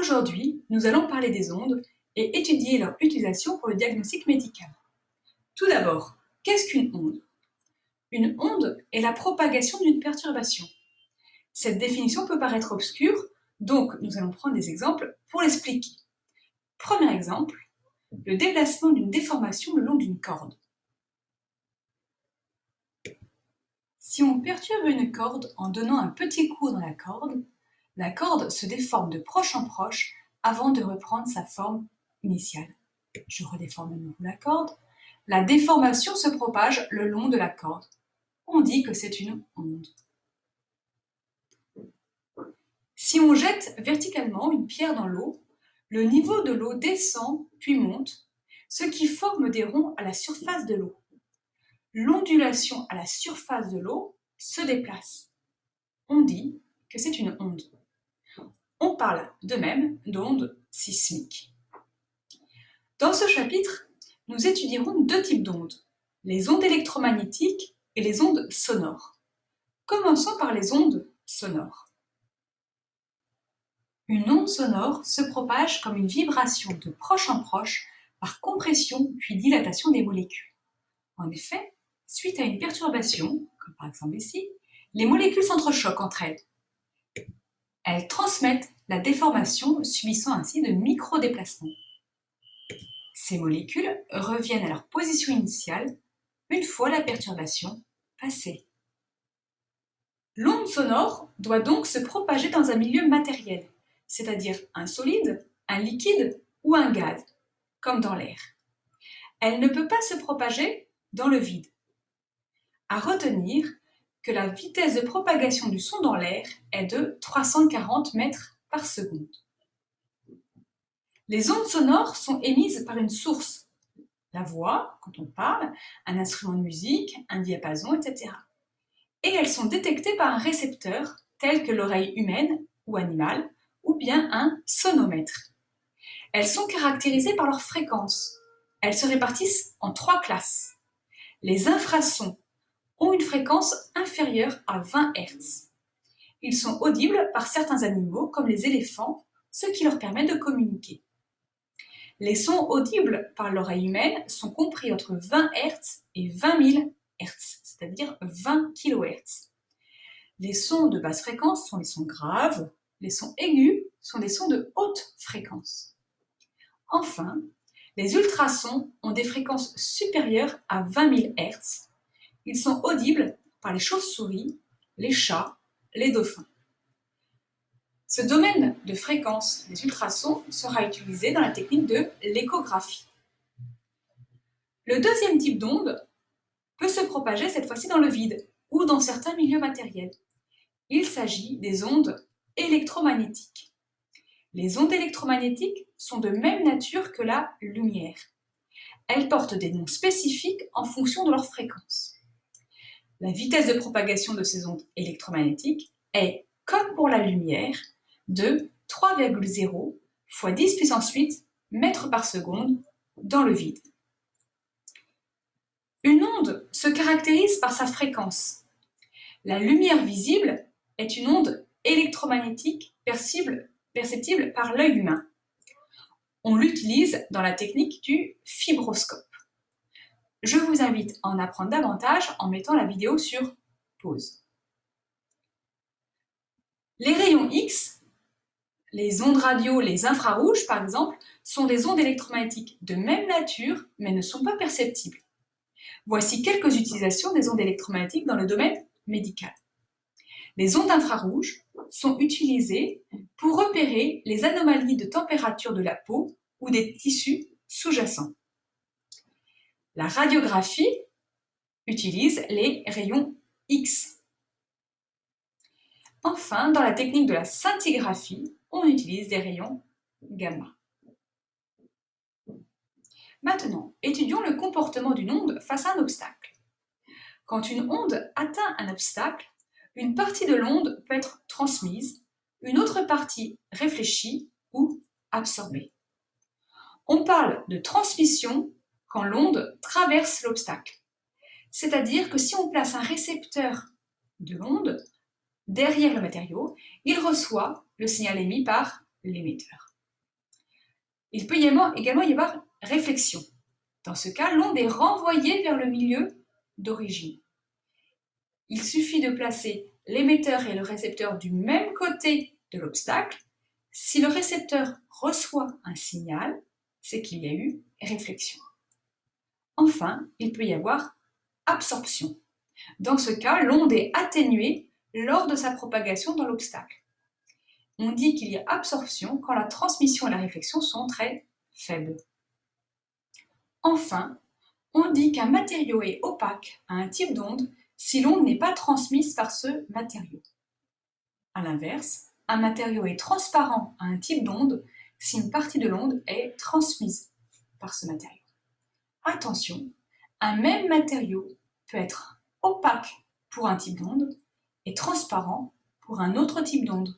Aujourd'hui, nous allons parler des ondes et étudier leur utilisation pour le diagnostic médical. Tout d'abord, qu'est-ce qu'une onde? Une onde est la propagation d'une perturbation. Cette définition peut paraître obscure, donc nous allons prendre des exemples pour l'expliquer. Premier exemple, le déplacement d'une déformation le long d'une corde. Si on perturbe une corde en donnant un petit coup dans la corde se déforme de proche en proche avant de reprendre sa forme initiale. Je redéforme de nouveau la corde. La déformation se propage le long de la corde. On dit que c'est une onde. Si on jette verticalement une pierre dans l'eau, le niveau de l'eau descend puis monte, ce qui forme des ronds à la surface de l'eau. L'ondulation à la surface de l'eau se déplace. On dit que c'est une onde. On parle de même d'ondes sismiques. Dans ce chapitre, nous étudierons deux types d'ondes, les ondes électromagnétiques et les ondes sonores. Commençons par les ondes sonores. Une onde sonore se propage comme une vibration de proche en proche par compression puis dilatation des molécules. En effet, suite à une perturbation, comme par exemple ici, les molécules s'entrechoquent entre elles. Elles transmettent la déformation, subissant ainsi de micro-déplacements. Ces molécules reviennent à leur position initiale une fois la perturbation passée. L'onde sonore doit donc se propager dans un milieu matériel, c'est-à-dire un solide, un liquide ou un gaz, comme dans l'air. Elle ne peut pas se propager dans le vide. À retenir que la vitesse de propagation du son dans l'air est de 340 mètres par seconde. Les ondes sonores sont émises par une source, la voix, quand on parle, un instrument de musique, un diapason, etc. Et elles sont détectées par un récepteur, tel que l'oreille humaine ou animale, ou bien un sonomètre. Elles sont caractérisées par leur fréquence. Elles se répartissent en 3 classes. Les infrasons ont une fréquence inférieure à 20 Hz. Ils sont audibles par certains animaux, comme les éléphants, ce qui leur permet de communiquer. Les sons audibles par l'oreille humaine sont compris entre 20 Hz et 20 000 Hz, c'est-à-dire 20 kHz. Les sons de basse fréquence sont les sons graves, les sons aigus sont des sons de haute fréquence. Enfin, les ultrasons ont des fréquences supérieures à 20 000 Hz. Ils sont audibles par les chauves-souris, les chats, les dauphins. Ce domaine de fréquence des ultrasons sera utilisé dans la technique de l'échographie. Le deuxième type d'onde peut se propager cette fois-ci dans le vide ou dans certains milieux matériels. Il s'agit des ondes électromagnétiques. Les ondes électromagnétiques sont de même nature que la lumière. Elles portent des noms spécifiques en fonction de leur fréquence. La vitesse de propagation de ces ondes électromagnétiques est, comme pour la lumière, de 3,0 fois 10 puissance 8 mètres par seconde dans le vide. Une onde se caractérise par sa fréquence. La lumière visible est une onde électromagnétique perceptible par l'œil humain. On l'utilise dans la technique du fibroscope. Je vous invite à en apprendre davantage en mettant la vidéo sur pause. Les rayons X, les ondes radio, les infrarouges par exemple, sont des ondes électromagnétiques de même nature mais ne sont pas perceptibles. Voici quelques utilisations des ondes électromagnétiques dans le domaine médical. Les ondes infrarouges sont utilisées pour repérer les anomalies de température de la peau ou des tissus sous-jacents. La radiographie utilise les rayons X. Enfin, dans la technique de la scintigraphie, on utilise des rayons gamma. Maintenant, étudions le comportement d'une onde face à un obstacle. Quand une onde atteint un obstacle, une partie de l'onde peut être transmise, une autre partie réfléchie ou absorbée. On parle de transmission quand l'onde traverse l'obstacle. C'est-à-dire que si on place un récepteur de l'onde derrière le matériau, il reçoit le signal émis par l'émetteur. Il peut également y avoir réflexion. Dans ce cas, l'onde est renvoyée vers le milieu d'origine. Il suffit de placer l'émetteur et le récepteur du même côté de l'obstacle. Si le récepteur reçoit un signal, c'est qu'il y a eu réflexion. Enfin, il peut y avoir absorption. Dans ce cas, l'onde est atténuée lors de sa propagation dans l'obstacle. On dit qu'il y a absorption quand la transmission et la réflexion sont très faibles. Enfin, on dit qu'un matériau est opaque à un type d'onde si l'onde n'est pas transmise par ce matériau. A l'inverse, un matériau est transparent à un type d'onde si une partie de l'onde est transmise par ce matériau. Attention, un même matériau peut être opaque pour un type d'onde et transparent pour un autre type d'onde.